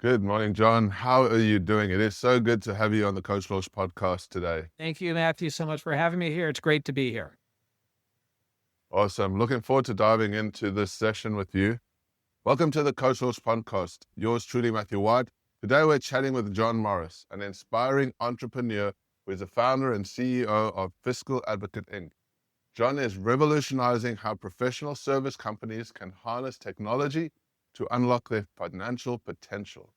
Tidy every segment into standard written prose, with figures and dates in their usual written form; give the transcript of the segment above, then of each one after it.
Good morning, John. How are you doing? It is so good to have you on the Coach Launch podcast today. Thank you, Matthew, so much for having me here. It's great to be here. Awesome. Looking forward to diving into this session with you. Welcome to the Coach Launch podcast. Yours truly, Matthew White. Today we're chatting with Jon Morris, an inspiring entrepreneur who is the founder and CEO of Fiscal Advocate, Inc. Jon is revolutionizing how professional service companies can harness technology to unlock their financial potential.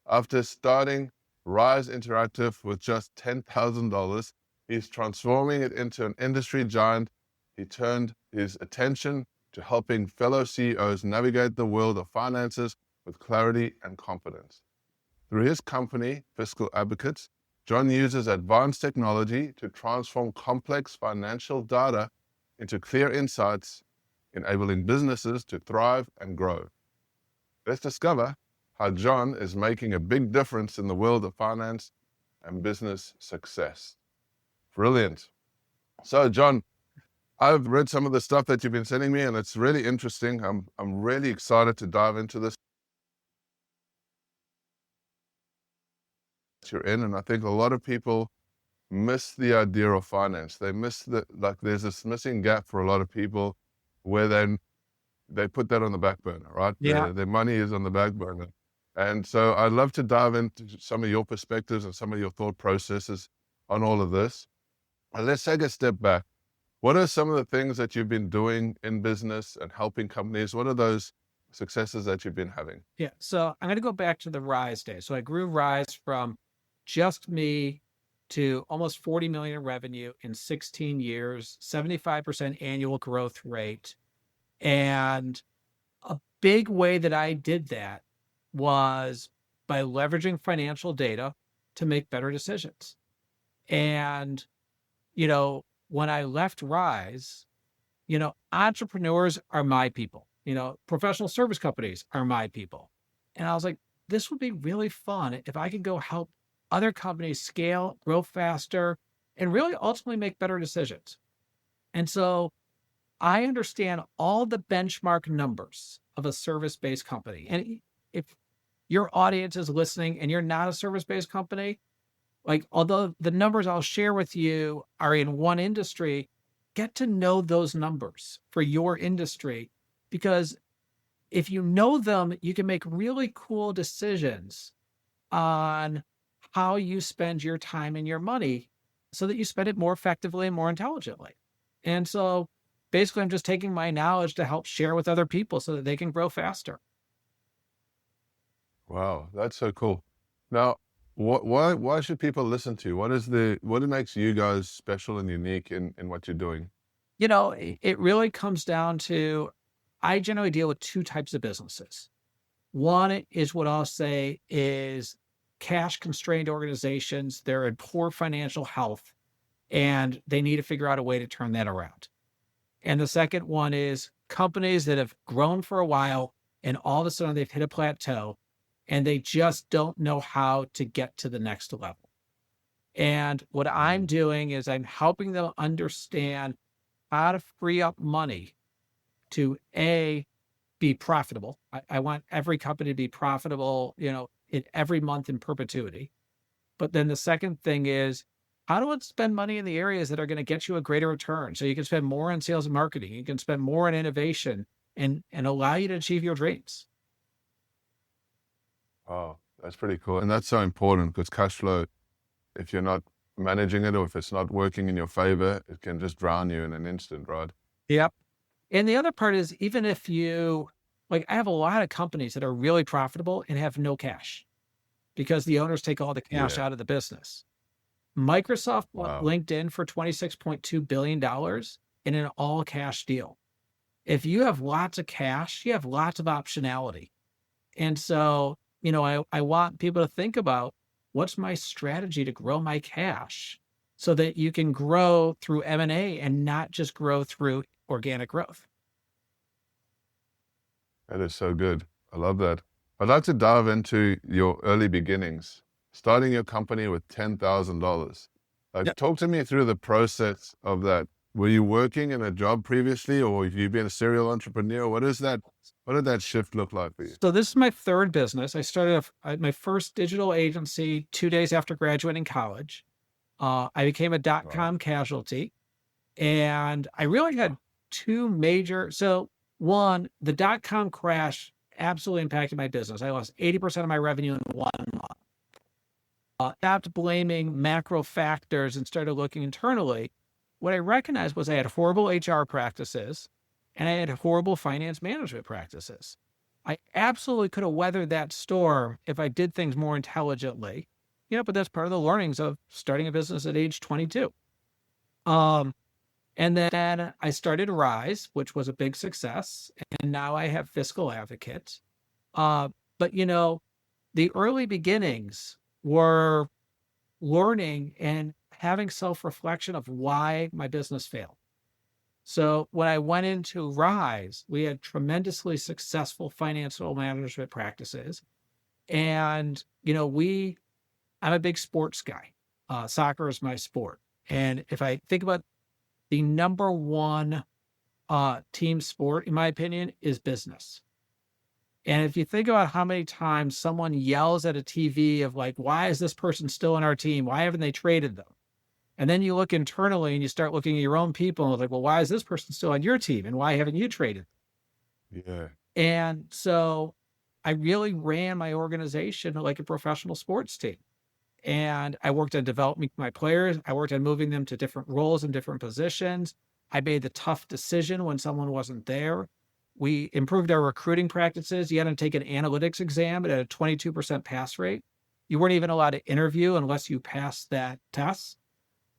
After starting Rise Interactive with just $10,000, he's transforming it into an industry giant. He turned his attention to helping fellow CEOs navigate the world of finances with clarity and confidence. Through his company, Fiscal Advocates, Jon uses advanced technology to transform complex financial data into clear insights, enabling businesses to thrive and grow. Let's discover how Jon is making a big difference in the world of finance and business success. Brilliant. So, Jon, I've read some of the stuff that you've been sending me, and it's really interesting. I'm really excited to dive into this you're in, and I think a lot of people miss the idea of finance. They miss there's this missing gap for a lot of people where they put that on the back burner, right? Yeah. Their money is on the back burner. And so I'd love to dive into some of your perspectives and some of your thought processes on all of this. And let's take a step back. What are some of the things that you've been doing in business and helping companies? What are those successes that you've been having? Yeah. So I'm going to go back to the Rise days. So I grew Rise from just me to almost 40 million in revenue in 16 years, 75% annual growth rate. And a big way that I did that was by leveraging financial data to make better decisions. And, when I left Rise, entrepreneurs are my people, professional service companies are my people. And I was like, this would be really fun if I could go help other companies scale, grow faster, and really ultimately make better decisions. And so I understand all the benchmark numbers of a service-based company. And if your audience is listening and you're not a service-based company, although the numbers I'll share with you are in one industry, get to know those numbers for your industry, because if you know them, you can make really cool decisions on how you spend your time and your money so that you spend it more effectively and more intelligently. And so basically, I'm just taking my knowledge to help share with other people so that they can grow faster. Wow, that's so cool. Now, why should people listen to you? What makes you guys special and unique in what you're doing? It really comes down to, I generally deal with two types of businesses. One is what I'll say is cash constrained organizations. They're in poor financial health and they need to figure out a way to turn that around. And the second one is companies that have grown for a while and all of a sudden they've hit a plateau and they just don't know how to get to the next level. And what I'm doing is I'm helping them understand how to free up money to be profitable. I want every company to be profitable, in every month in perpetuity. But then the second thing is, how do I spend money in the areas that are going to get you a greater return? So you can spend more on sales and marketing, you can spend more on innovation and allow you to achieve your dreams. Oh, that's pretty cool. And that's so important because cash flow, if you're not managing it or if it's not working in your favor, it can just drown you in an instant, right? Yep. And the other part is, even if I have a lot of companies that are really profitable and have no cash because the owners take all the cash out of the business. Microsoft bought LinkedIn for $26.2 billion in an all cash deal. If you have lots of cash, you have lots of optionality. And so, I want people to think about, what's my strategy to grow my cash so that you can grow through M&A and not just grow through organic growth. That is so good. I love that. I'd like to dive into your early beginnings, starting your company with $10,000. Talk to me through the process of that. Were you working in a job previously, or have you been a serial entrepreneur? What is that What did that shift look like for you? So this is my third business. I started my first digital agency 2 days after graduating college. I became a Wow. .com casualty, and I really had two major. So one, the .com crash absolutely impacted my business. I lost 80% of my revenue in 1 month. Stopped blaming macro factors and started looking internally. What I recognized was I had horrible HR practices and I had horrible finance management practices. I absolutely could have weathered that storm if I did things more intelligently. But that's part of the learnings of starting a business at age 22. Um, and then I started Rise, which was a big success. And now I have Fiscal Advocate. But the early beginnings were learning and having self-reflection of why my business failed. So when I went into Rise, we had tremendously successful financial management practices. And, I'm a big sports guy. Soccer is my sport. And if I think about the number one team sport, in my opinion, is business. And if you think about how many times someone yells at a TV of like, why is this person still in our team? Why haven't they traded them? And then you look internally and you start looking at your own people and like, well, why is this person still on your team? And why haven't you traded them? Yeah. And so I really ran my organization like a professional sports team. And I worked on developing my players. I worked on moving them to different roles and different positions. I made the tough decision when someone wasn't there. We improved our recruiting practices. You had to take an analytics exam at a 22% pass rate. You weren't even allowed to interview unless you passed that test.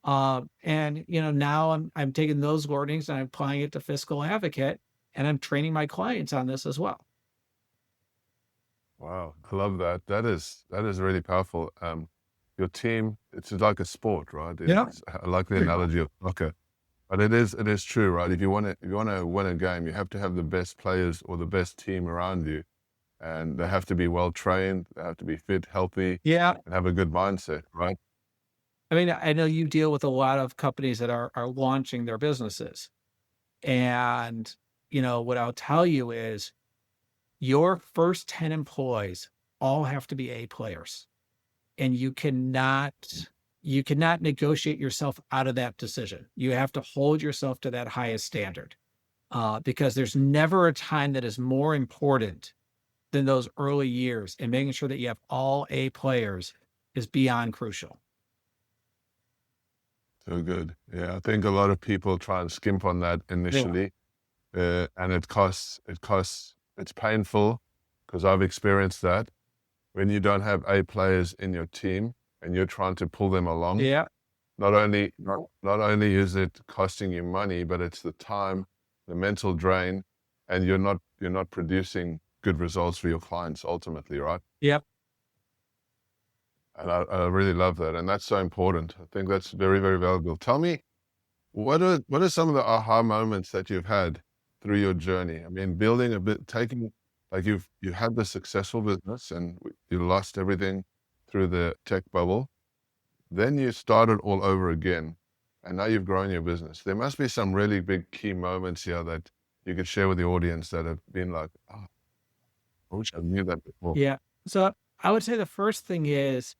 And now I'm taking those learnings and I'm applying it to Fiscal Advocate, and I'm training my clients on this as well. Wow. I love that. That is really powerful. Your team, it's like a sport, right? Yeah. I like the analogy of soccer. But it is true, right? If you want to win a game, you have to have the best players or the best team around you, and they have to be well trained. They have to be fit, healthy, Yeah. and have a good mindset, right? I mean, I know you deal with a lot of companies that are launching their businesses. And, what I'll tell you is your first 10 employees all have to be A players. And you cannot negotiate yourself out of that decision. You have to hold yourself to that highest standard, because there's never a time that is more important than those early years, and making sure that you have all A players is beyond crucial. So good. Yeah, I think a lot of people try and skimp on that initially, and it's painful because I've experienced that. When you don't have A players in your team and you're trying to pull them along, Yeah. not only is it costing you money, but it's the time, the mental drain, and you're not producing good results for your clients ultimately, right? Yep. And I really love that, and that's so important. I think that's very, very valuable. Tell me, what are some of the aha moments that you've had through your journey? I mean, building a bit, like you had the successful business and you lost everything through the tech bubble. Then you started all over again, and now you've grown your business. There must be some really big key moments here that you could share with the audience that have been like, oh, I wish I knew that before. Yeah. So I would say the first thing is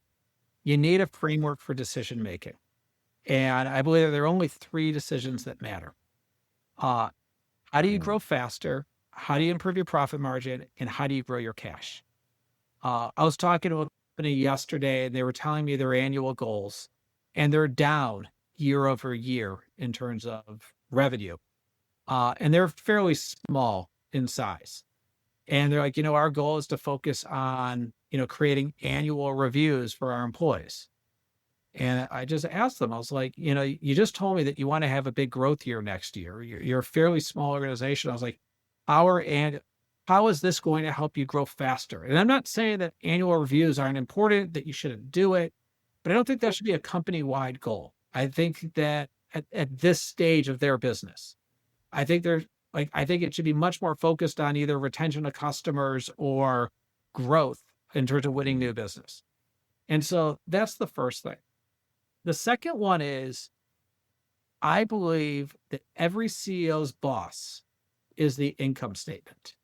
you need a framework for decision making. And I believe there are only 3 decisions that matter. How do you grow faster? How do you improve your profit margin? And how do you grow your cash? I was talking to a company yesterday and they were telling me their annual goals, and they're down year over year in terms of revenue. And they're fairly small in size. And they're like, our goal is to focus on, creating annual reviews for our employees. And I just asked them, I was like, you just told me that you want to have a big growth year next year. You're a fairly small organization. I was like, how is this going to help you grow faster? And I'm not saying that annual reviews aren't important, that you shouldn't do it, but I don't think that should be a company-wide goal. I think that at this stage of their business, I think it should be much more focused on either retention of customers or growth in terms of winning new business. And so that's the first thing. The second one is, I believe that every CEO's boss is the income statement.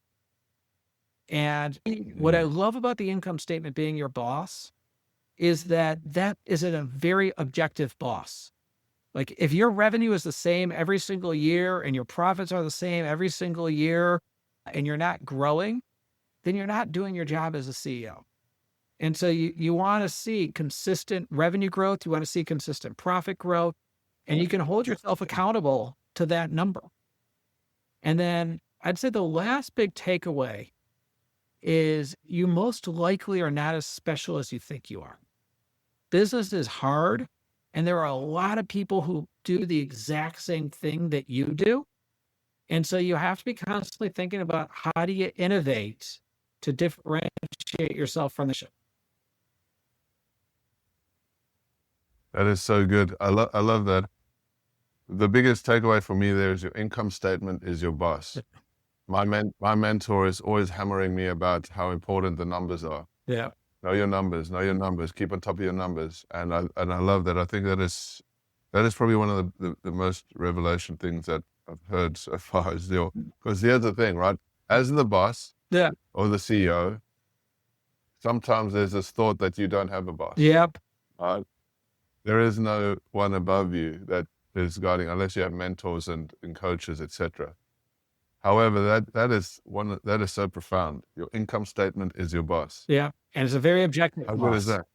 And what I love about the income statement being your boss is that that is a very objective boss. Like if your revenue is the same every single year and your profits are the same every single year and you're not growing, then you're not doing your job as a CEO. And so you want to see consistent revenue growth. You want to see consistent profit growth, and you can hold yourself accountable to that number. And then I'd say the last big takeaway is you most likely are not as special as you think you are. Business is hard, and there are a lot of people who do the exact same thing that you do. And so you have to be constantly thinking about how do you innovate to differentiate yourself from the show. That is so good. I love that. The biggest takeaway for me there is your income statement is your boss. My mentor is always hammering me about how important the numbers are. Yeah. Know your numbers, keep on top of your numbers. And I love that. I think that is probably one of the most revelation things that I've heard so far is because here's the thing, right? As the boss or the CEO, sometimes there's this thought that you don't have a boss. Yep. Right? There is no one above you that is guiding, unless you have mentors and coaches, etc. However, that is so profound. Your income statement is your boss. Yeah, and it's a very objective. How good is that?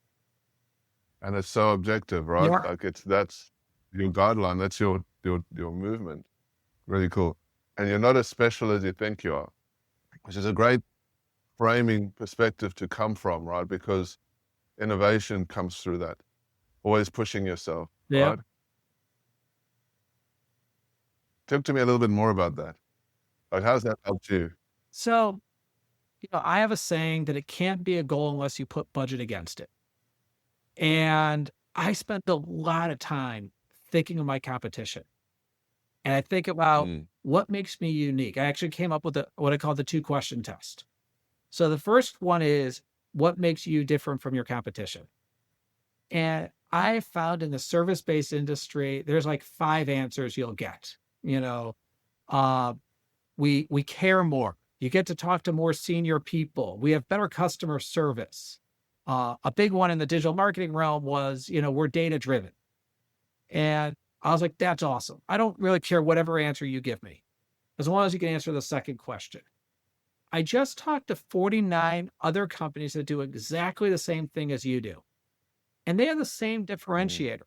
And it's so objective, right? Yeah. Like that's your guideline. That's your movement. Really cool. And you're not as special as you think you are, which is a great framing perspective to come from, right? Because innovation comes through that. Always pushing yourself, right? Talk to me a little bit more about that. Like, how's that helped you? So, I have a saying that it can't be a goal unless you put budget against it. And I spent a lot of time thinking of my competition. And I think about what makes me unique. I actually came up with what I call the 2-question test. So the first one is, what makes you different from your competition? And I found in the service-based industry, there's like 5 answers you'll get. We care more. You get to talk to more senior people. We have better customer service. A big one in the digital marketing realm was, we're data-driven. And I was like, that's awesome. I don't really care whatever answer you give me, as long as you can answer the second question. I just talked to 49 other companies that do exactly the same thing as you do. And they have the same differentiator.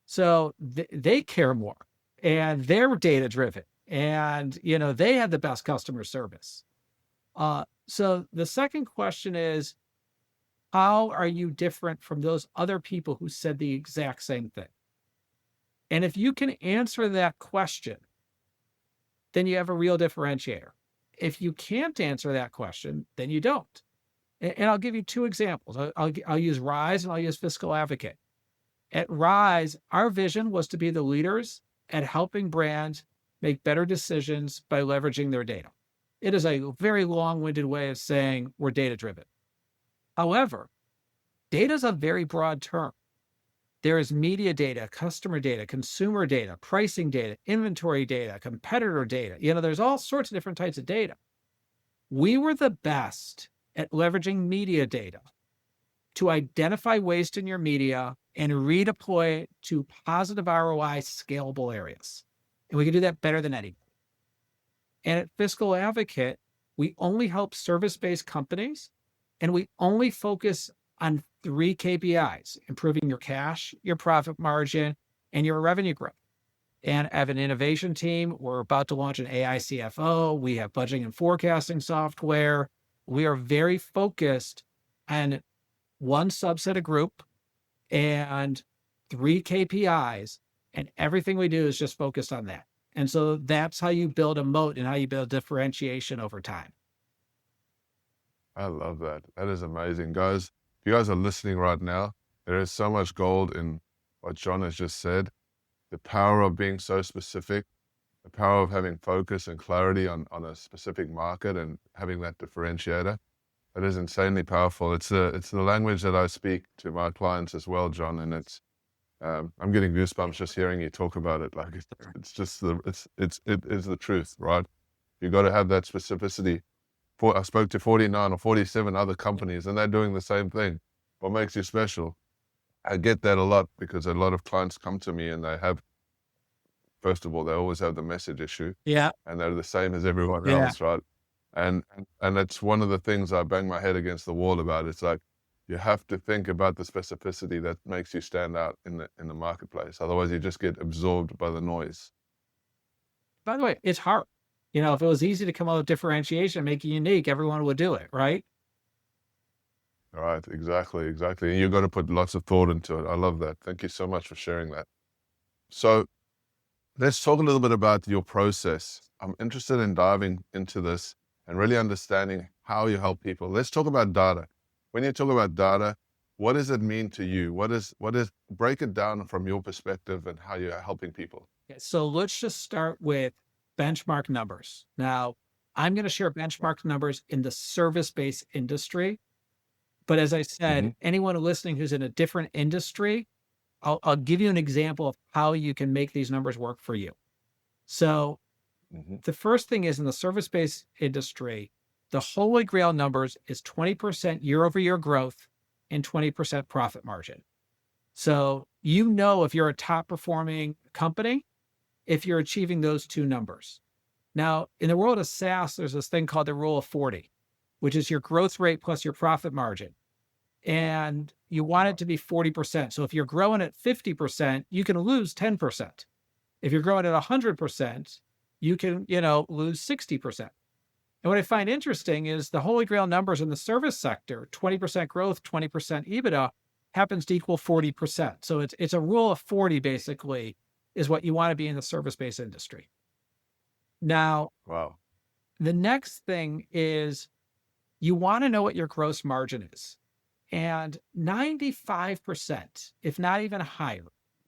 So they care more, and they're data-driven, and, they have the best customer service. So the second question is, how are you different from those other people who said the exact same thing? And if you can answer that question, then you have a real differentiator. If you can't answer that question, then you don't. And I'll give you 2 examples. I'll use Rise and I'll use Fiscal Advocate. At Rise, our vision was to be the leaders at helping brands make better decisions by leveraging their data. It is a very long-winded way of saying we're data-driven. However, data is a very broad term. There is media data, customer data, consumer data, pricing data, inventory data, competitor data. There's all sorts of different types of data. We were the best at leveraging media data to identify waste in your media and redeploy it to positive ROI scalable areas. And we can do that better than anybody. And at Fiscal Advocate, we only help service-based companies, and we only focus on 3 KPIs: improving your cash, your profit margin, and your revenue growth. And I have an innovation team. We're about to launch an AI CFO. We have budgeting and forecasting software. We are very focused on one subset of group and 3 KPIs, and everything we do is just focused on that. And so that's how you build a moat and how you build differentiation over time. I love that. That is amazing. Guys, if you guys are listening right now, there is so much gold in what Jon has just said. The power of being so specific, the power of having focus and clarity on a specific market and having that differentiator. That is insanely powerful. It's the language that I speak to my clients as well, Jon, and it's I'm getting goosebumps just hearing you talk about it. Like it is the truth, right? You got to have that specificity I spoke to 49 or 47 other companies, and they're doing the same thing. What makes you special? I get that a lot because a lot of clients come to me and they have, first of all, they always have the message issue, Yeah. and they're the same as everyone Yeah. else, right? And that's one of the things I bang my head against the wall about. It's like, you have to think about the specificity that makes you stand out in the marketplace. Otherwise, you just get absorbed by the noise. By the way, it's hard. If it was easy to come up with differentiation, make it unique, everyone would do it, right? Right, exactly. And you've got to put lots of thought into it. I love that. Thank you so much for sharing that. So let's talk a little bit about your process. I'm interested in diving into this and really understanding how you help people. Let's talk about data. When you talk about data, what does it mean to you? Break it down from your perspective and how you're helping people. Okay, so let's just start with benchmark numbers. Now, I'm going to share benchmark numbers in the service-based industry. But as I said, anyone listening who's in a different industry, I'll give you an example of how you can make these numbers work for you. So the first thing is, in the service-based industry, the holy grail numbers is 20% year-over-year growth and 20% profit margin. So if you're a top performing company, if you're achieving those two numbers. Now, in the world of SaaS, there's this thing called the rule of 40, which is your growth rate plus your profit margin. And you want it to be 40%. So if you're growing at 50%, you can lose 10%. If you're growing at 100%, you can, lose 60%. And what I find interesting is the holy grail numbers in the service sector, 20% growth, 20% EBITDA, happens to equal 40%. So it's a rule of 40, basically, is what you want to be in the service-based industry. Now, Wow. The next thing is you want to know what your gross margin is. And 95%, if not even higher,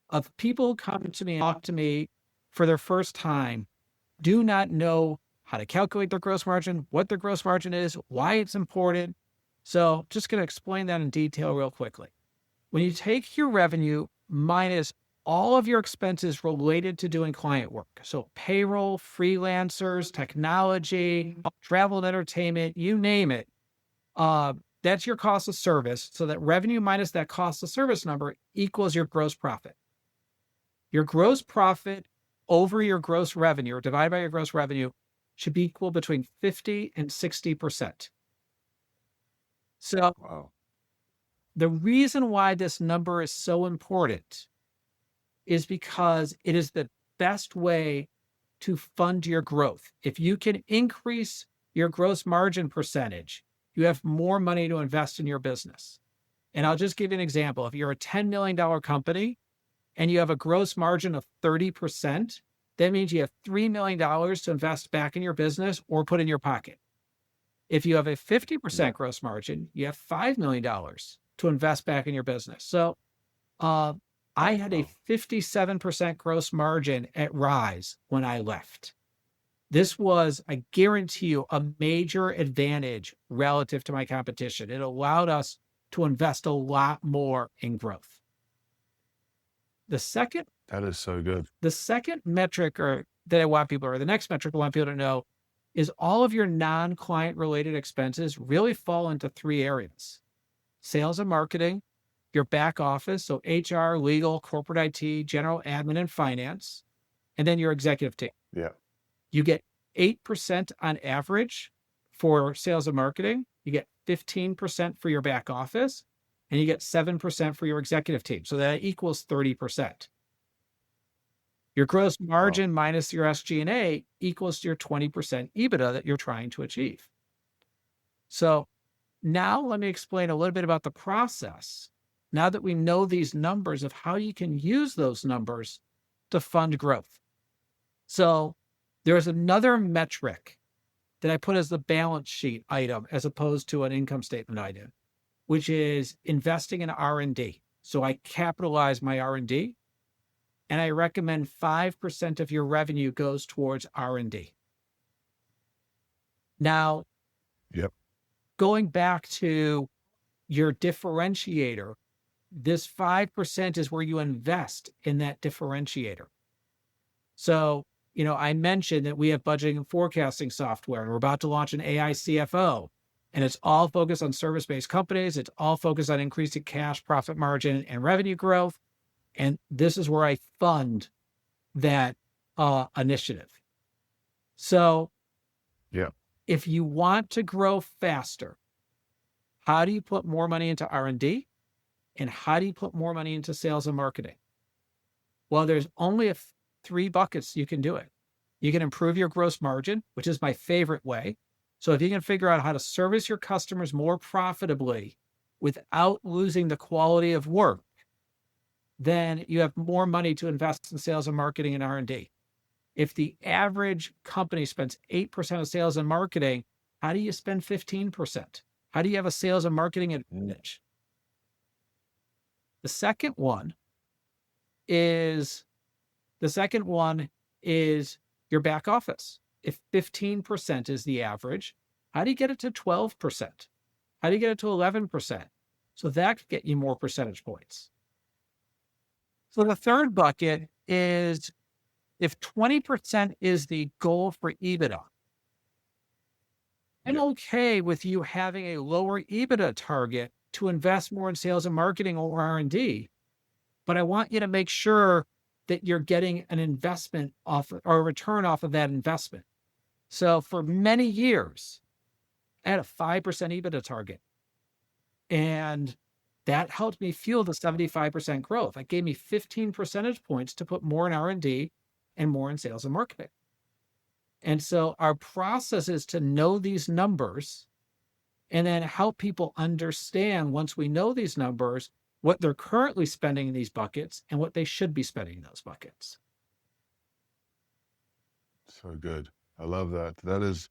of people who come to me and talk to me for their first time do not know how to calculate their gross margin, what their gross margin is, why it's important. So just going to explain that in detail real quickly. When you take your revenue minus all of your expenses related to doing client work, so payroll, freelancers, technology, travel and entertainment, you name it, that's your cost of service. So that revenue minus that cost of service number equals your gross profit. Your gross profit over your gross revenue, or divided by your gross revenue, should be equal between 50 and 60%. So the reason why this number is so important is because it is the best way to fund your growth. If you can increase your gross margin percentage, you have more money to invest in your business. And I'll just give you an example. If you're a $10 million company and you have a gross margin of 30%, that means you have $3 million to invest back in your business or put in your pocket. If you have a 50% gross margin, you have $5 million to invest back in your business. So I had a 57% gross margin at Rise when I left. This was, I guarantee you, a major advantage relative to my competition. It allowed us to invest a lot more in growth. That is so good. The second metric that I want people, or the next metric I want people to know, is all of your non-client related expenses really fall into three areas: sales and marketing, your back office, so HR, legal, corporate IT, general admin, and finance, and then your executive team. Yeah. You get 8% on average for sales and marketing. You get 15% for your back office, and you get 7% for your executive team. So that equals 30%. Your gross margin minus your SG&A equals your 20% EBITDA that you're trying to achieve. So now let me explain a little bit about the process. Now that we know these numbers, of how you can use those numbers to fund growth. So there's another metric that I put as the balance sheet item as opposed to an income statement item, which is investing in R&D. So I capitalize my R&D, and I recommend 5% of your revenue goes towards R&D. Now, going back to your differentiator, this 5% is where you invest in that differentiator. So I mentioned that we have budgeting and forecasting software, and we're about to launch an AI CFO, and it's all focused on service-based companies. It's all focused on increasing cash profit margin and revenue growth. And this is where I fund that initiative. So Yeah. if you want to grow faster, how do you put more money into R&D? And how do you put more money into sales and marketing? Well, there's only three buckets you can do it. You can improve your gross margin, which is my favorite way. So if you can figure out how to service your customers more profitably without losing the quality of work, then you have more money to invest in sales and marketing and R&D. If the average company spends 8% of sales and marketing, how do you spend 15%? How do you have a sales and marketing advantage? The second one is your back office. If 15% is the average, how do you get it to 12%? How do you get it to 11%? So that could get you more percentage points. So the third bucket is if 20% is the goal for EBITDA, I'm okay with you having a lower EBITDA target to invest more in sales and marketing or R&D, but I want you to make sure that you're getting an investment off or a return off of that investment. So for many years, I had a 5% EBITDA target, and that helped me fuel the 75% growth. That gave me 15 percentage points to put more in R&D and more in sales and marketing. And so our process is to know these numbers and then help people understand, once we know these numbers, what they're currently spending in these buckets and what they should be spending in those buckets. So good. I love that. That is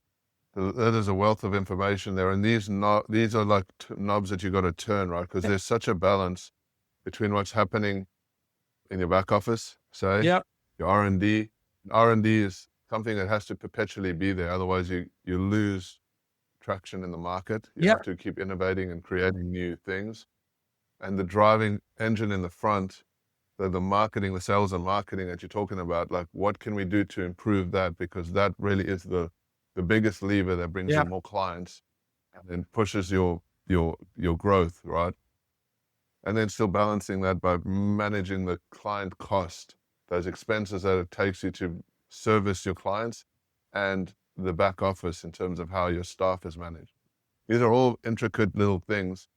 a wealth of information there. And these are like knobs that you got to turn, right? Because there's such a balance between what's happening in your back office, say, your R&D. R&D is something that has to perpetually be there. Otherwise, you lose traction in the market. You have to keep innovating and creating new things. And the driving engine in the front, the marketing, the sales and marketing that you're talking about, like what can we do to improve that? Because that really is the biggest lever that brings in more clients and then pushes your growth, right? And then still balancing that by managing the client cost, those expenses that it takes you to service your clients, and the back office in terms of how your staff is managed. These are all intricate little things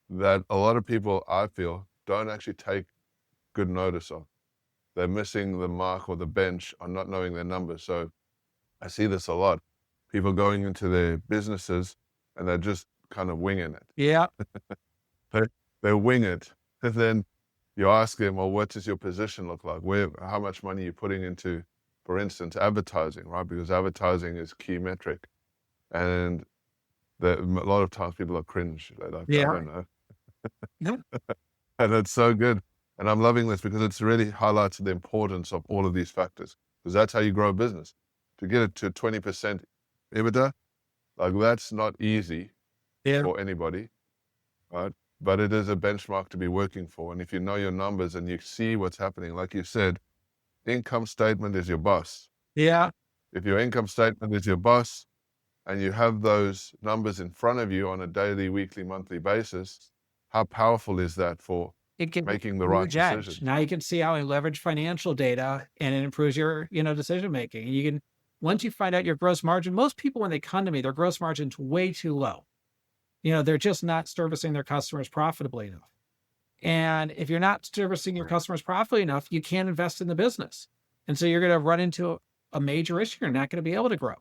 that a lot of people, I feel, don't actually take good notice of. They're missing the mark or the bench on not knowing their numbers. So I see this a lot. People going into their businesses and they're just kind of winging it. Yeah. They wing it. And then you ask them, well, what does your position look like? How much money are you putting into, for instance, advertising, right? Because advertising is a key metric. And a lot of times people are cringe. They're like, I don't know. And it's so good. And I'm loving this because it's really highlights the importance of all of these factors, because that's how you grow a business. To get it to 20% EBITDA, like that's not easy for anybody, right? But it is a benchmark to be working for. And if you know your numbers and you see what's happening, like you said, income statement is your boss. Yeah. If your income statement is your boss and you have those numbers in front of you on a daily, weekly, monthly basis, how powerful is that for making the right decisions? Now you can see how I leverage financial data and it improves your, decision making. And you can, once you find out your gross margin, most people, when they come to me, their gross margin's way too low. They're just not servicing their customers profitably enough. And if you're not servicing your customers profitably enough, you can't invest in the business. And so you're going to run into a major issue. You're not going to be able to grow.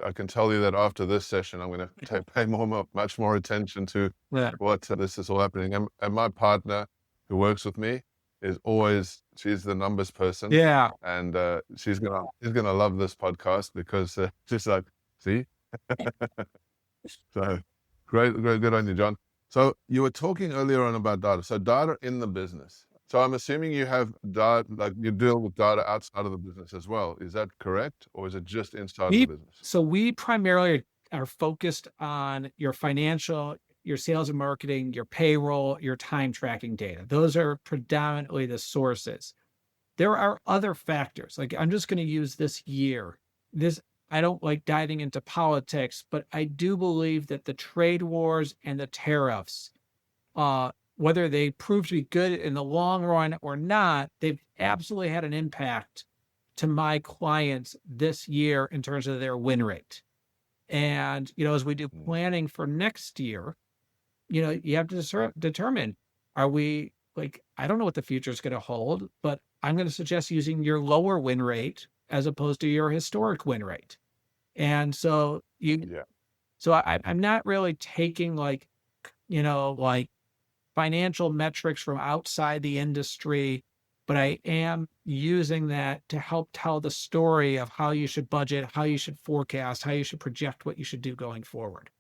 I can tell you that after this session, I'm going to pay much more attention to what this is all happening. And my partner who works with me is she's the numbers person. Yeah. And she's gonna love this podcast because she's like, see? So great, good on you, John. So you were talking earlier on about data. So data in the business. So I'm assuming you have data, like you deal with data outside of the business as well. Is that correct? Or is it just inside of the business? So we primarily are focused on your financial, your sales and marketing, your payroll, your time tracking data. Those are predominantly the sources. there are other factors. Like I'm just going to use this year. I don't like diving into politics, but I do believe that the trade wars and the tariffs, whether they prove to be good in the long run or not, they've absolutely had an impact to my clients this year in terms of their win rate. And, as we do planning for next year, you have to determine, are we like, I don't know what the future is going to hold, but I'm going to suggest using your lower win rate as opposed to your historic win rate. And so I'm not really taking like financial metrics from outside the industry, but I am using that to help tell the story of how you should budget, how you should forecast, how you should project what you should do going forward.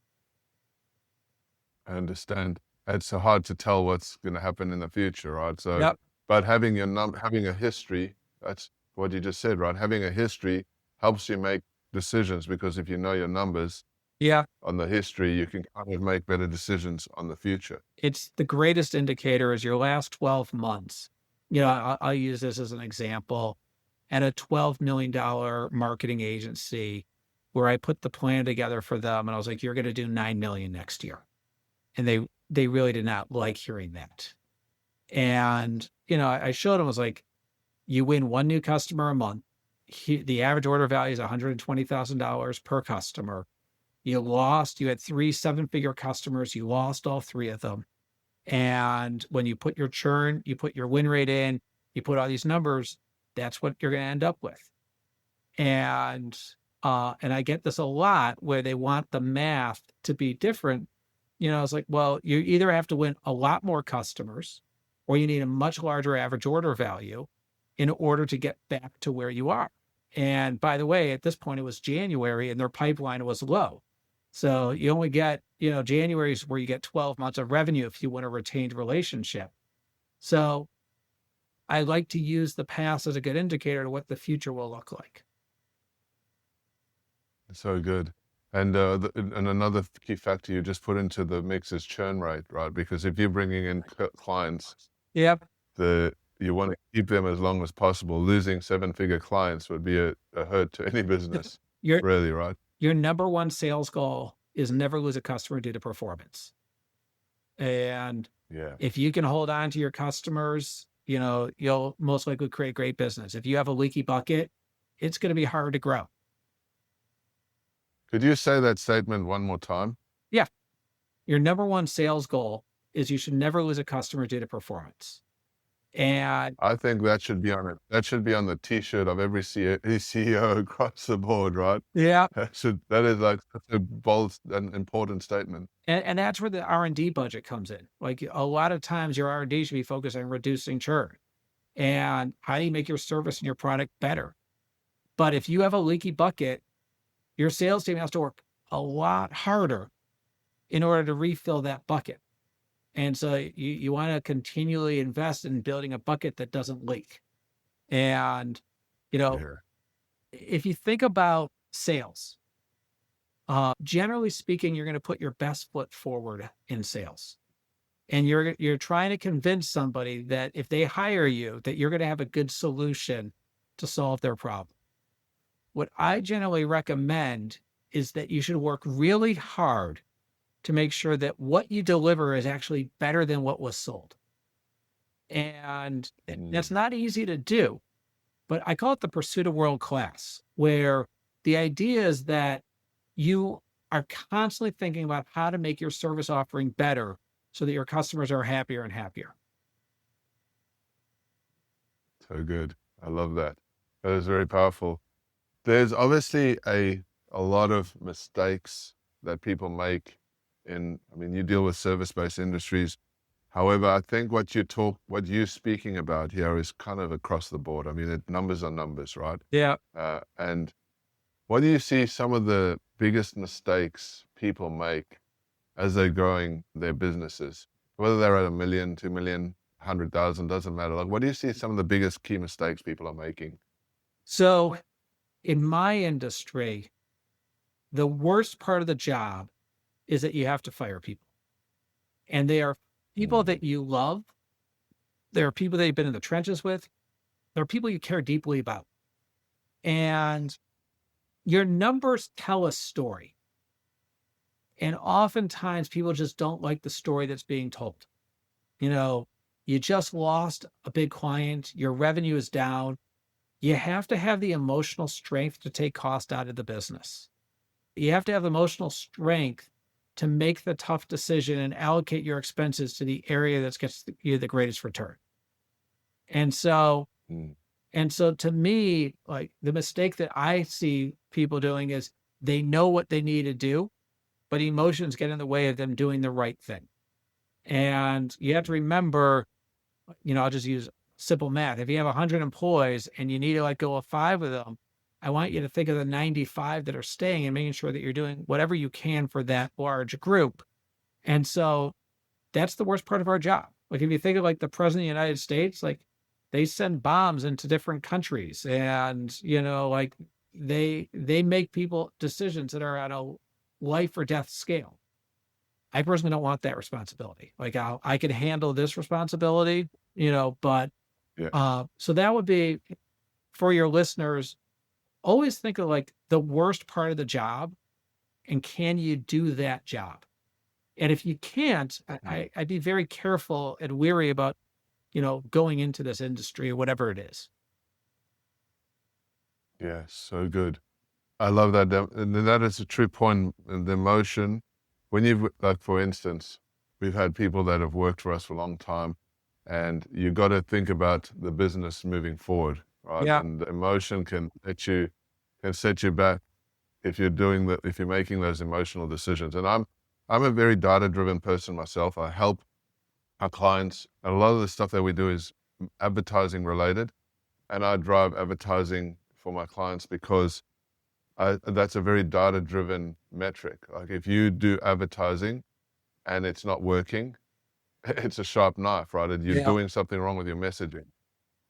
I understand. It's so hard to tell what's going to happen in the future, right? So, Yep. but having having a history, that's what you just said, right? Having a history helps you make decisions, because if you know your numbers on the history, you can kind of make better decisions on the future. It's the greatest indicator is your last 12 months. I'll use this as an example. At a $12 million marketing agency where I put the plan together for them, and I was like, you're going to do 9 million next year. And they really did not like hearing that. And, I showed them, I was like, you win one new customer a month. The average order value is $120,000 per customer. You had 3 7-figure customers. You lost all 3 of them. And when you put your churn, you put your win rate in, you put all these numbers, that's what you're going to end up with. And I get this a lot where they want the math to be different. I was like, well, you either have to win a lot more customers or you need a much larger average order value in order to get back to where you are. And by the way, at this point, it was January and their pipeline was low. So you only get, January is where you get 12 months of revenue if you want a retained relationship. So I like to use the past as a good indicator to what the future will look like. So good. And and another key factor you just put into the mix is churn rate, right? Because if you're bringing in clients, you want to keep them as long as possible. Losing 7-figure clients would be a hurt to any business, really, right? Your number one sales goal is never lose a customer due to performance. And if you can hold on to your customers, you'll most likely create great business. If you have a leaky bucket, it's going to be hard to grow. Could you say that statement one more time? Yeah. Your number one sales goal is you should never lose a customer due to performance. And I think that should be on it. That should be on the T-shirt of every CEO across the board, right? Yeah. That is like such a bold and important statement. And that's where the R&D budget comes in. Like a lot of times your R&D should be focused on reducing churn and how do you make your service and your product better. But if you have a leaky bucket, your sales team has to work a lot harder in order to refill that bucket. And so you want to continually invest in building a bucket that doesn't leak. And, if you think about sales, generally speaking, you're going to put your best foot forward in sales. And you're trying to convince somebody that if they hire you, that you're going to have a good solution to solve their problem. What I generally recommend is that you should work really hard to make sure that what you deliver is actually better than what was sold. And that's not easy to do, but I call it the pursuit of world class, where the idea is that you are constantly thinking about how to make your service offering better so that your customers are happier and happier. So good. I love that. That is very powerful. There's obviously a lot of mistakes that people make you deal with service-based industries. However, I think what you're speaking about here is kind of across the board. Numbers are numbers, right? Yeah. And what do you see some of the biggest mistakes people make as they're growing their businesses? Whether they're at 1 million, 2 million, 100,000, doesn't matter. Like, what do you see some of the biggest key mistakes people are making? So in my industry, the worst part of the job is that you have to fire people. And they are people that you love. There are people that you've been in the trenches with. They're people you care deeply about. And your numbers tell a story. And oftentimes people just don't like the story that's being told. You just lost a big client, your revenue is down. You have to have the emotional strength to take cost out of the business. You have to have emotional strength to make the tough decision and allocate your expenses to the area that gets you the greatest return. And so, Mm. and so to me, like the mistake that I see people doing is they know what they need to do, but emotions get in the way of them doing the right thing. And you have to remember, I'll just use simple math. If you have 100 employees and you need to let go of 5 of them, I want you to think of the 95 that are staying and making sure that you're doing whatever you can for that large group. And so that's the worst part of our job. Like if you think of like the president of the United States, like they send bombs into different countries and, like they make people decisions that are at a life or death scale. I personally don't want that responsibility. Like I can handle this responsibility, but Yeah. so that would be for your listeners, always think of like the worst part of the job and can you do that job? And if you can't, I'd be very careful and weary about, going into this industry or whatever it is. Yeah, so good. I love that. And that is a true point. The emotion, when you've, like, for instance, we've had people that have worked for us for a long time, and you got to think about the business moving forward, right? Yeah. And the emotion can set you back if you're making those emotional decisions. And I'm a very data-driven person myself. I help our clients, and a lot of the stuff that we do is advertising related, and I drive advertising for my clients because that's a very data-driven metric. Like if you do advertising and it's not working, it's a sharp knife, right? And you're Yeah. doing something wrong with your messaging.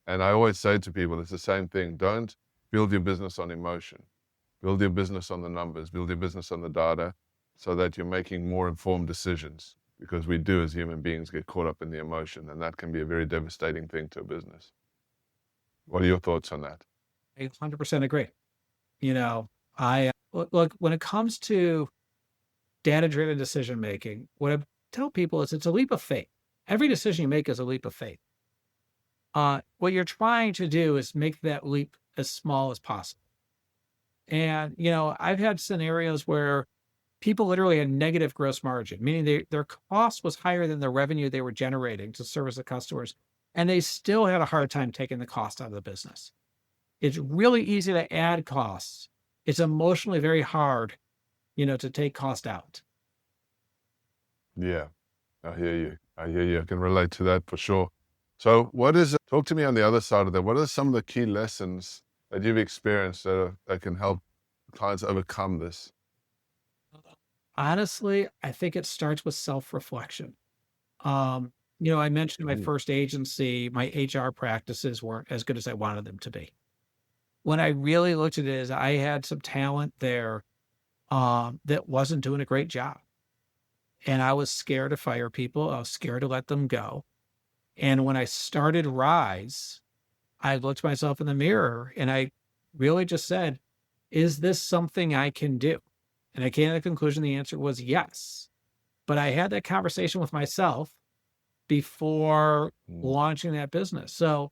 And I always say to people, it's the same thing. Don't build your business on emotion. Build your business on the numbers. Build your business on the data so that you're making more informed decisions. Because we do, as human beings, get caught up in the emotion, and that can be a very devastating thing to a business. What are your thoughts on that? I 100% agree. I look, when it comes to data-driven decision making, what I tell people is it's a leap of faith. Every decision you make is a leap of faith. What you're trying to do is make that leap as small as possible. And, I've had scenarios where people literally had negative gross margin, meaning their cost was higher than the revenue they were generating to service the customers, and they still had a hard time taking the cost out of the business. It's really easy to add costs. It's emotionally very hard, to take cost out. Yeah, I hear you. I hear you. I can relate to that for sure. So talk to me on the other side of that. What are some of the key lessons that you've experienced that can help clients overcome this? Honestly, I think it starts with self-reflection. I mentioned my Mm. first agency, my HR practices weren't as good as I wanted them to be. When I really looked at it as I had some talent there that wasn't doing a great job. And I was scared to fire people. I was scared to let them go. And when I started Rise, I looked myself in the mirror and I really just said, is this something I can do? And I came to the conclusion the answer was yes. But I had that conversation with myself before Mm. launching that business. So,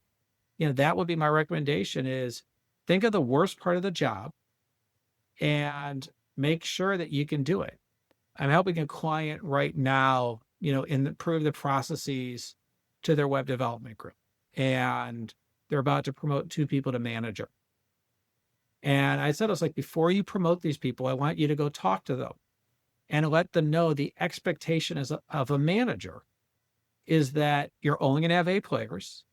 that would be my recommendation is think of the worst part of the job and make sure that you can do it. I'm helping a client right now, improve the processes to their web development group. And they're about to promote 2 people to manager. And I was like, before you promote these people, I want you to go talk to them and let them know the expectation of a manager is that you're only going to have A players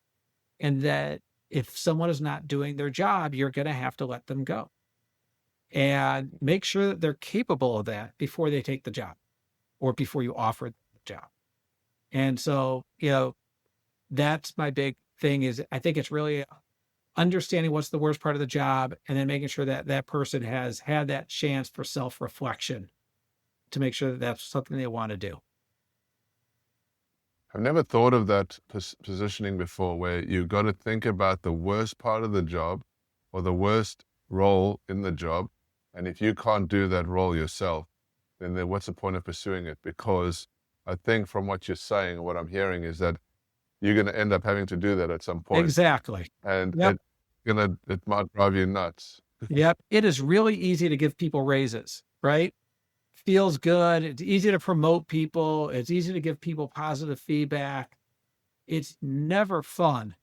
and that if someone is not doing their job, you're going to have to let them go. And make sure that they're capable of that before they take the job or before you offer the job. And so, that's my big thing is I think it's really understanding what's the worst part of the job and then making sure that that person has had that chance for self-reflection to make sure that that's something they want to do. I've never thought of that positioning before, where you've got to think about the worst part of the job or the worst role in the job. And if you can't do that role yourself, then what's the point of pursuing it? Because I think from what you're saying, what I'm hearing is that you're going to end up having to do that at some point, Exactly. and Yep. it might drive you nuts. Yep. It is really easy to give people raises, right? Feels good. It's easy to promote people. It's easy to give people positive feedback. It's never fun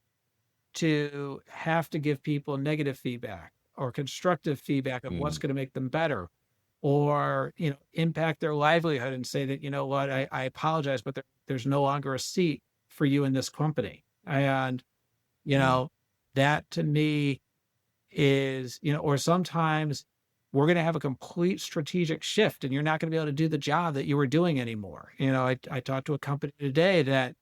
to have to give people negative feedback or constructive feedback of what's Mm, going to make them better, or impact their livelihood and say that, you know what, I apologize, but there's no longer a seat for you in this company. And you mm. know that to me is, or sometimes we're going to have a complete strategic shift and you're not going to be able to do the job that you were doing anymore. I talked to a company today that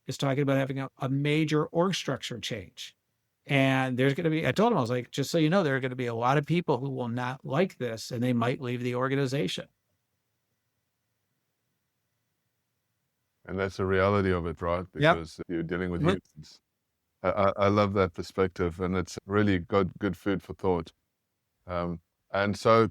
is talking about having a major org structure change. And there's going to be, I told him, I was like, just so you know, there are going to be a lot of people who will not like this and they might leave the organization. And that's the reality of it, right? Yep. Because you're dealing with But humans. I love that perspective, and it's really good food for thought. Um, and so,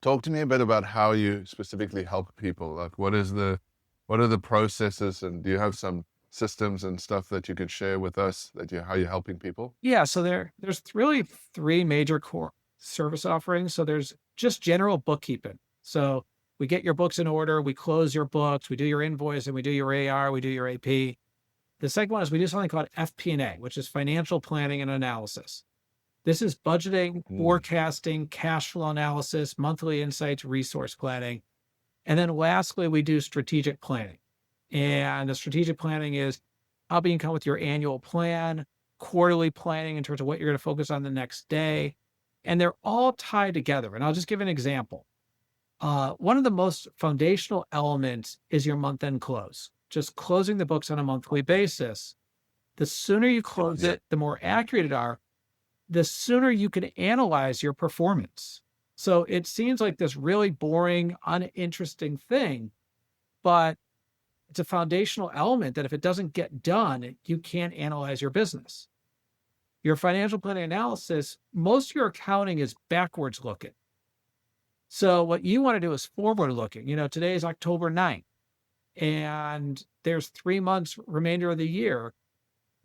talk to me a bit about how you specifically help people. Like, what are the processes, and do you have some systems and stuff that you could share with us how you're helping people? yeah, so there's really three major core service offerings. So there's just general bookkeeping. So we get your books in order, we close your books, we do your invoice, and we do your AR, we do your AP. The second one is we do something called FP&A, which is financial planning and analysis. This is budgeting, Mm, forecasting, cash flow analysis, monthly insights, resource planning. And then lastly, we do strategic planning. And the strategic planning is helping you come with your annual plan, quarterly planning in terms of what you're going to focus on the next day. And they're all tied together. And I'll just give an example. One of the most foundational elements is your month end close, just closing the books on a monthly basis. The sooner you close yeah, it, the more accurate it are, the sooner you can analyze your performance. So it seems like this really boring, uninteresting thing, but it's a foundational element that if it doesn't get done, you can't analyze your business. Your financial planning analysis, most of your accounting is backwards looking. So what you want to do is forward looking. Today is October 9th and there's 3 months remainder of the year.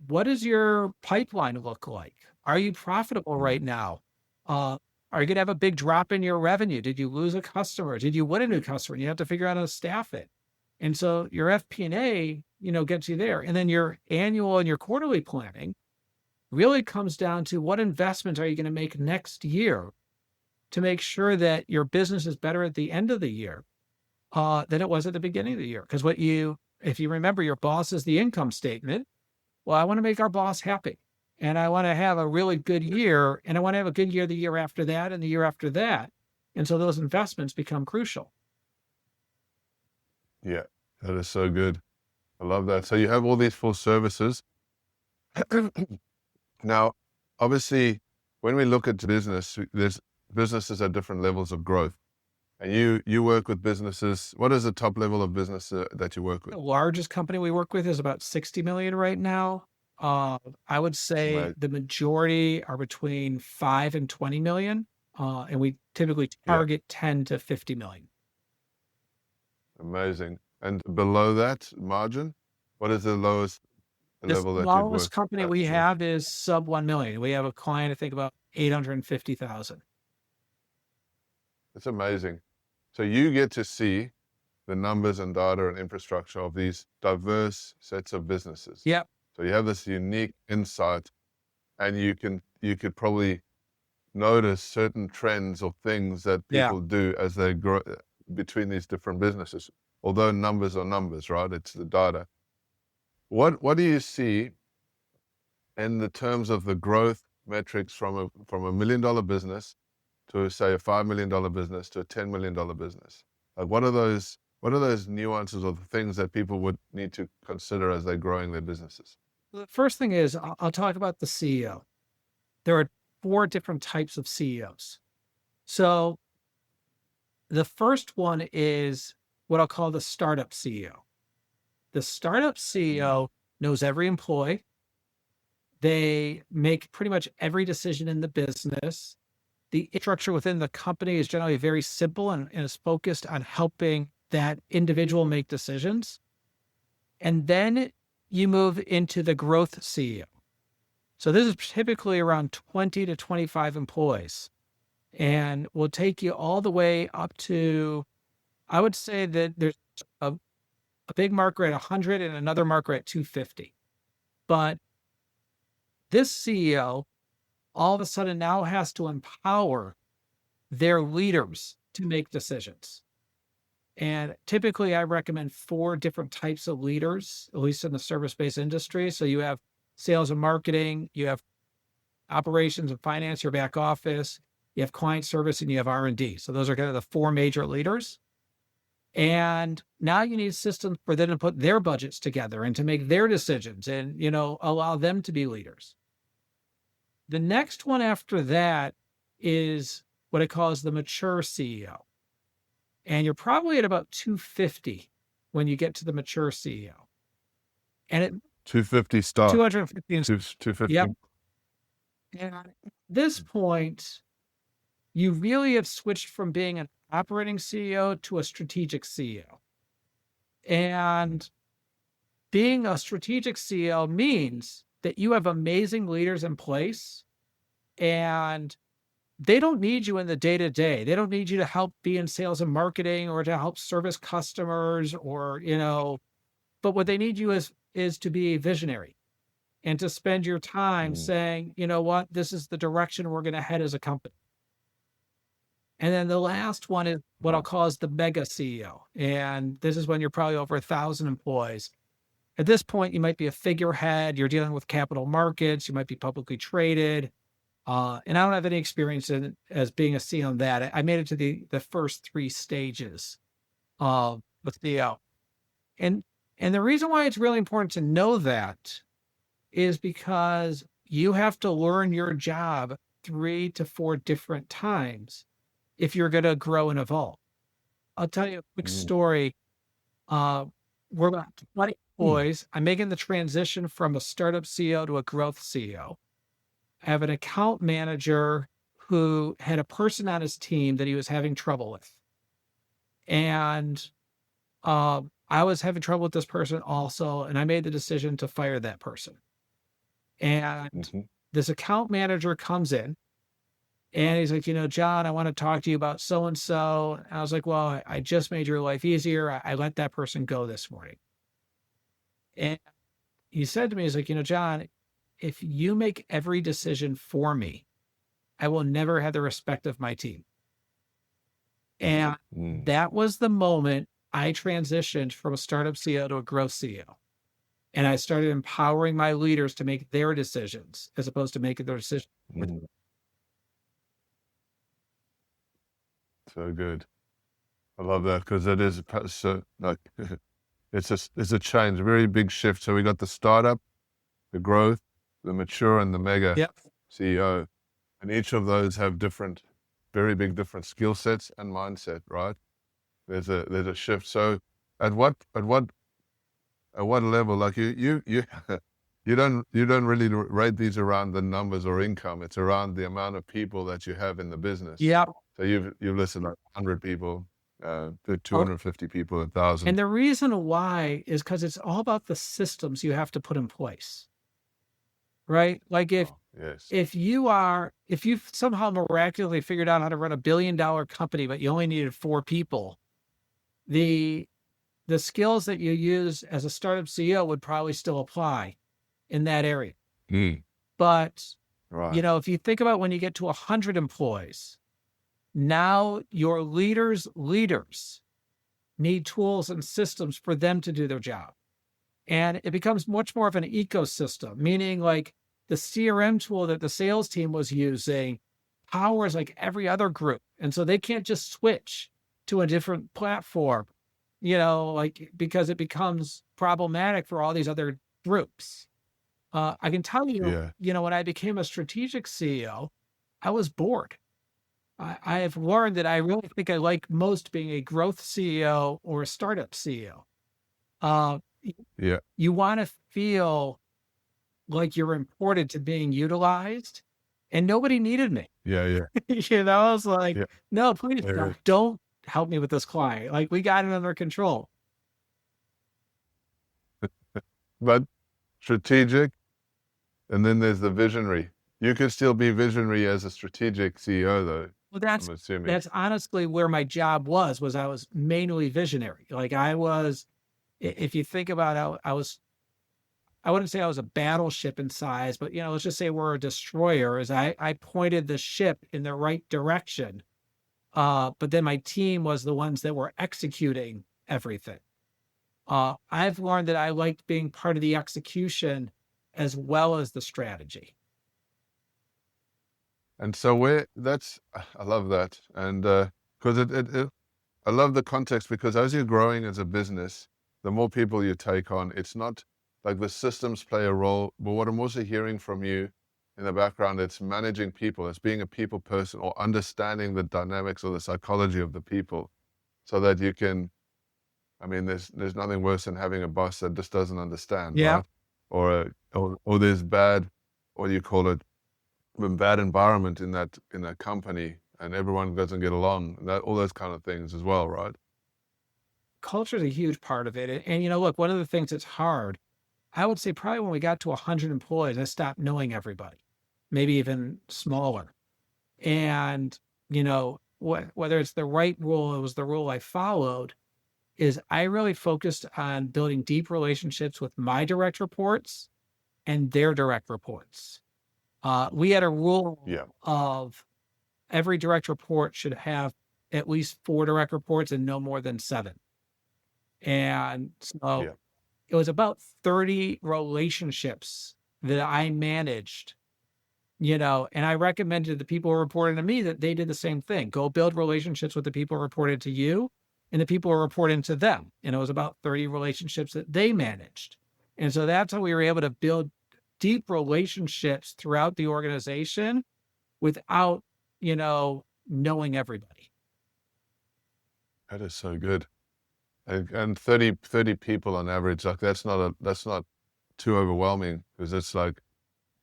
What does your pipeline look like? Are you profitable mm, right now? Are you going to have a big drop in your revenue? Did you lose a customer? Did you win a new customer? And you have to figure out how to staff it. And so your FP&A, gets you there. And then your annual and your quarterly planning really comes down to what investments are you going to make next year to make sure that your business is better at the end of the year than it was at the beginning of the year. Because if you remember, your boss is the income statement. Well, I want to make our boss happy and I want to have a really good year and I want to have a good year the year after that and the year after that. And so those investments become crucial. yeah. That is so good. I love that. So you have all these full services. Now, obviously, when we look at business, there's businesses at different levels of growth. And you work with businesses. What is the top level of business that you work with? The largest company we work with is about 60 million right now. I would say Right. the majority are between 5 and 20 million. And we typically Yeah, target 10 to 50 million. amazing. And below that margin, what is the lowest The level that you'd smallest work company at we with? have is sub 1 million. We have a client, I think about 850,000. It's amazing. So you get to see the numbers and data and infrastructure of these diverse sets of businesses. Yep. So you have this unique insight, and you could probably notice certain trends or things that Yeah. people do as they grow between these different businesses. Although numbers are numbers, right? It's the data. What do you see in the terms of the growth metrics from a $1 million business to say a $5 million business to a $10 million business? Like what are those nuances or the things that people would need to consider as they're growing their businesses? The first thing is I'll talk about the CEO. There are 4 different types of CEOs. So the first one is what I'll call the startup CEO. The startup CEO knows every employee. They make pretty much every decision in the business. The structure within the company is generally very simple and is focused on helping that individual make decisions. And then you move into the growth CEO. So this is typically around 20 to 25 employees and will take you all the way up to, I would say that there's a big marker at 100 and another marker at 250. But this CEO all of a sudden now has to empower their leaders to make decisions. And typically I recommend 4 different types of leaders, at least in the service-based industry. So you have sales and marketing, you have operations and finance, your back office, you have client service, and you have R&D. So those are kind of the 4 major leaders. And now you need systems for them to put their budgets together and to make their decisions and, allow them to be leaders. The next one after that is what I call the mature CEO. And you're probably at about 250 when you get to the mature CEO. And at 250 start. 250. 250. Yep. And at this point, you really have switched from being an operating CEO to a strategic CEO. And being a strategic CEO means that you have amazing leaders in place and they don't need you in the day-to-day. They don't need you to help be in sales and marketing or to help service customers or, but what they need you is to be a visionary and to spend your time saying, you know what, this is the direction we're going to head as a company. And then the last one is what I'll call the mega CEO. And this is when you're probably over 1,000 employees. At this point, you might be a figurehead. You're dealing with capital markets. You might be publicly traded. And I don't have any experience as being a CEO on that. I made it to the first 3 stages of the CEO. And the reason why it's really important to know that is because you have to learn your job 3 to 4 different times if you're going to grow and evolve. I'll tell you a quick story. We're about 20 employees. I'm making the transition from a startup CEO to a growth CEO. I have an account manager who had a person on his team that he was having trouble with. And I was having trouble with this person also, and I made the decision to fire that person. And this account manager comes in, and he's like, John, I want to talk to you about so-and-so. And I was like, well, I just made your life easier. I let that person go this morning. And he said to me, he's like, John, if you make every decision for me, I will never have the respect of my team. And that was the moment I transitioned from a startup CEO to a growth CEO. And I started empowering my leaders to make their decisions as opposed to making their decisions. So good. I love that because it is so like it's a change, a very big shift. So we got the startup, the growth, the mature, and the mega CEO, and each of those have very big different skill sets and mindset. Right? There's a shift. So at what level? Like you you don't really rate these around the numbers or income. It's around the amount of people that you have in the business. Yeah. So you've listed like 100 people, 250 people, 1,000. And the reason why is because it's all about the systems you have to put in place, right? Like if you've somehow miraculously figured out how to run $1 billion company, but you only needed 4 people, the skills that you use as a startup CEO would probably still apply in that area. But, if you think about when you get to 100 employees, now your leaders need tools and systems for them to do their job. And it becomes much more of an ecosystem, meaning like the CRM tool that the sales team was using powers like every other group. And so they can't just switch to a different platform, because it becomes problematic for all these other groups. I can tell you, when I became a strategic CEO, I was bored. I have learned that I really think I like most being a growth CEO or a startup CEO. Yeah. You want to feel like you're important to being utilized, and nobody needed me. Yeah. Yeah. I was like, Yeah. no, please Yeah. don't help me with this client. Like, we got it under control. But strategic, and then there's the visionary. You can still be visionary as a strategic CEO, though. Well, I'm assuming. that's honestly where my job was I was mainly visionary. Like, I was, if you think about how I wouldn't say I was a battleship in size, but let's just say we're a destroyer. As I pointed the ship in the right direction, but then my team was the ones that were executing everything. I've learned that I liked being part of the execution as well as the strategy. And so I love that. And because I love the context, because as you're growing as a business, the more people you take on, it's not like the systems play a role, but what I'm also hearing from you in the background, it's managing people, it's being a people person, or understanding the dynamics or the psychology of the people, so that you can, I mean, there's nothing worse than having a boss that just doesn't understand, Yeah. right? Or there's bad, what do you call it, bad environment in that company, and everyone doesn't get along, that all those kind of things as well, right? Culture is a huge part of it. And, look, one of the things that's hard, I would say probably when we got to 100 employees, I stopped knowing everybody, maybe even smaller. And, whether it's the right rule, it was the rule I followed, is I really focused on building deep relationships with my direct reports and their direct reports. We had a rule Yeah. of every direct report should have at least 4 direct reports and no more than 7. And so Yeah. it was about 30 relationships that I managed, and I recommended to the people who reported to me that they did the same thing. Go build relationships with the people who reported to you and the people who reported to them. And it was about 30 relationships that they managed. And so that's how we were able to build deep relationships throughout the organization without, knowing everybody. That is so good. And 30 people on average, like that's not too overwhelming, because it's like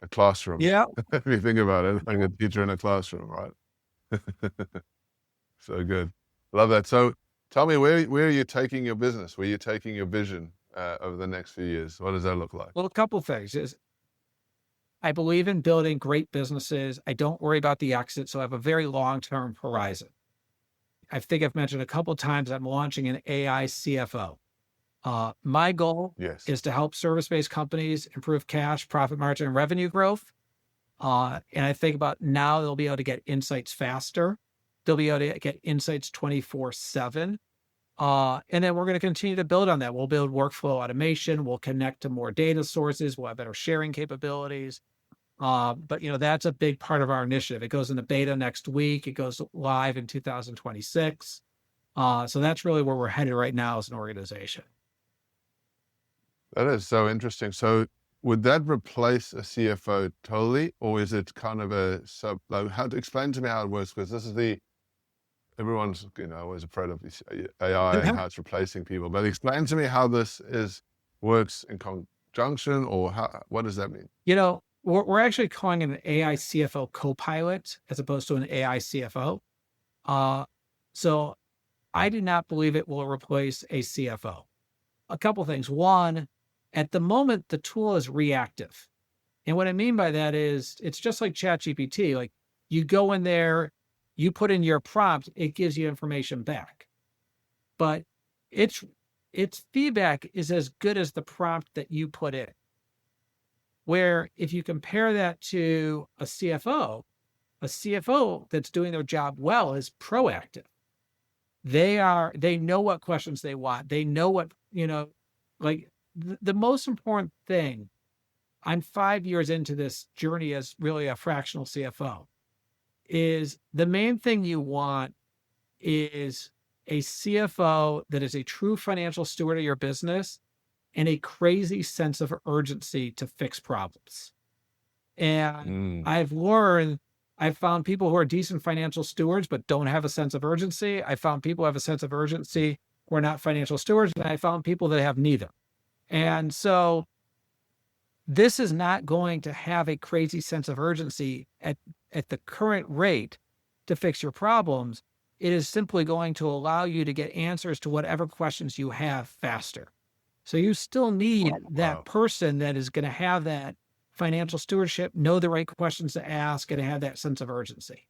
a classroom. Yeah. If you think about it, like a teacher in a classroom, right? So good. Love that. So tell me, where are you taking your business? Where are you taking your vision over the next few years? What does that look like? Well, a couple of things is I believe in building great businesses. I don't worry about the exit, so I have a very long-term horizon. I think I've mentioned a couple of times I'm launching an AI CFO. My goal Yes. is to help service-based companies improve cash, profit margin, and revenue growth. And I think about now they'll be able to get insights faster. They'll be able to get insights 24/7. And then we're going to continue to build on that. We'll build workflow automation. We'll connect to more data sources. We'll have better sharing capabilities. But that's a big part of our initiative. It goes into beta next week. It goes live in 2026. So that's really where we're headed right now as an organization. That is so interesting. So would that replace a CFO totally, or is it kind of a sub? Like, how to explain to me how it works? Because this is everyone's always afraid of this AI and how it's replacing people. But explain to me how this works in conjunction, or what does that mean? We're actually calling it an AI CFO co-pilot as opposed to an AI CFO. So I do not believe it will replace a CFO. A couple things. One, at the moment, the tool is reactive. And what I mean by that is it's just like ChatGPT. Like, you go in there, you put in your prompt, it gives you information back. But its feedback is as good as the prompt that you put in. Where if you compare that to a CFO that's doing their job well is proactive. They know what questions they want. They know what, like the most important thing, I'm 5 years into this journey as really a fractional CFO, is the main thing you want is a CFO that is a true financial steward of your business and a crazy sense of urgency to fix problems. And I've found people who are decent financial stewards but don't have a sense of urgency. I found people who have a sense of urgency who are not financial stewards, and I found people that have neither. And so this is not going to have a crazy sense of urgency at the current rate to fix your problems. It is simply going to allow you to get answers to whatever questions you have faster. So you still need that Wow. person that is going to have that financial stewardship, know the right questions to ask, and have that sense of urgency.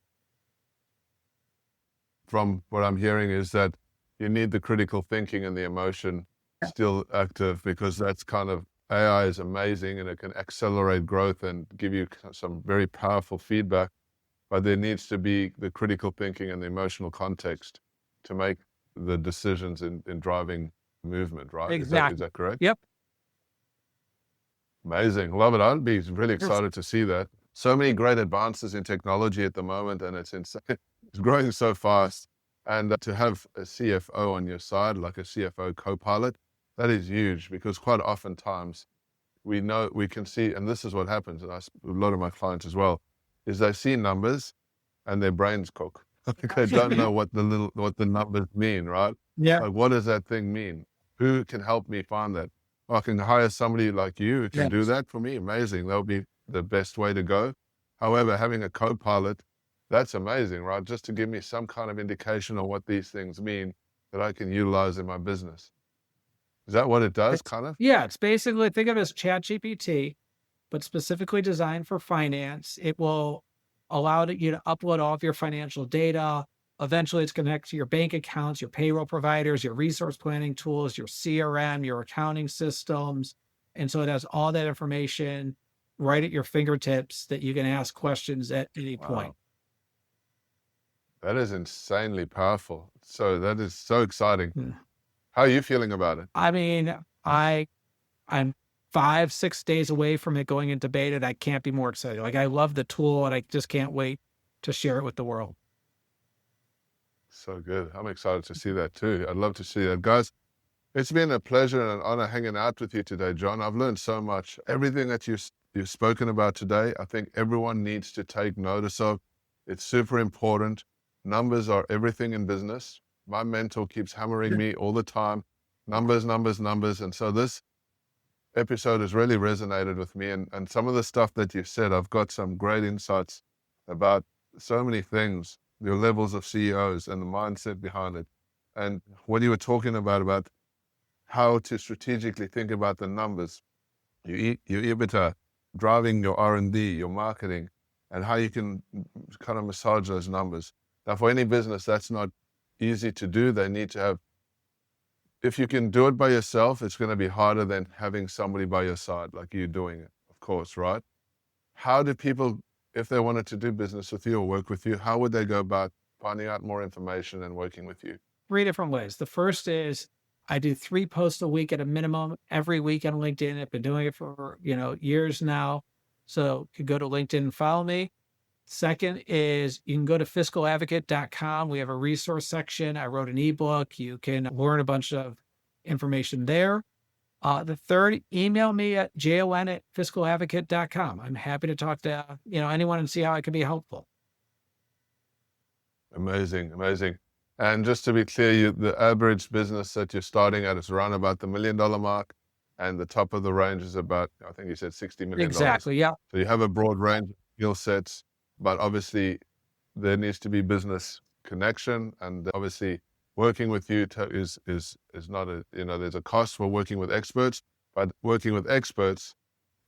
From what I'm hearing is that you need the critical thinking and the emotion still active, because that's kind of, AI is amazing and it can accelerate growth and give you some very powerful feedback, but there needs to be the critical thinking and the emotional context to make the decisions in driving movement, right? Is Exactly. that correct? Yep. Amazing. Love it. I'd be really Yes. excited to see that. So many great advances in technology at the moment, and it's insane. It's growing so fast. And to have a CFO on your side, like a CFO co-pilot, that is huge, because quite oftentimes we can see, and this is what happens, and a lot of my clients as well, is they see numbers and their brains cook. They don't know what the numbers mean, right? Yeah. Like, what does that thing mean? Who can help me find that? I can hire somebody like you who can do Yes. that for me. Amazing. That'll be the best way to go. However, having a co-pilot, that's amazing, right? Just to give me some kind of indication of what these things mean that I can utilize in my business. Is that what it does, kind of? Yeah, it's basically, think of it as ChatGPT, but specifically designed for finance. It will allow you to upload all of your financial data. Eventually, it's connected to your bank accounts, your payroll providers, your resource planning tools, your CRM, your accounting systems. And so it has all that information right at your fingertips that you can ask questions at any point. Wow. That is insanely powerful. So that is so exciting. Hmm. How are you feeling about it? I mean, I'm 5, 6 days away from it going into beta, and I can't be more excited. Like, I love the tool, and I just can't wait to share it with the world. So good. I'm excited to see that too. I'd love to see that. Guys, it's been a pleasure and an honor hanging out with you today, Jon. I've learned so much. Everything that you've spoken about today, I think everyone needs to take notice of. It's super important. Numbers are everything in business. My mentor keeps hammering me all the time. Numbers, numbers, numbers. And so this episode has really resonated with me. And some of the stuff that you said, I've got some great insights about so many things, your levels of CEOs and the mindset behind it. And what you were talking about how to strategically think about the numbers, your EBITDA, driving your R&D, your marketing, and how you can kind of massage those numbers. Now, for any business, that's not easy to do. They need to have, if you can do it by yourself, it's going to be harder than having somebody by your side, like you doing it, of course, right? How do people, if they wanted to do business with you or work with you, how would they go about finding out more information and working with you? 3 different ways. The first is I do 3 posts a week at a minimum every week on LinkedIn. I've been doing it for, years now. So you can go to LinkedIn and follow me. Second is you can go to fiscaladvocate.com. We have a resource section. I wrote an ebook. You can learn a bunch of information there. The third, email me at jon@fiscaladvocate.com. I'm happy to talk to anyone and see how I can be helpful. Amazing, amazing. And just to be clear, the average business that you're starting at is around about the $1 million mark, and the top of the range is about, I think you said $60 million. Exactly. Yeah. So you have a broad range of skill sets, but obviously there needs to be business connection, and obviously working with you is not there's a cost for working with experts, but working with experts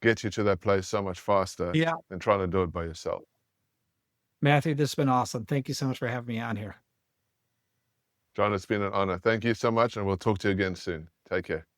gets you to that place so much faster than trying to do it by yourself. Matthew, this has been awesome. Thank you so much for having me on here. Jon, it's been an honor. Thank you so much, and we'll talk to you again soon. Take care.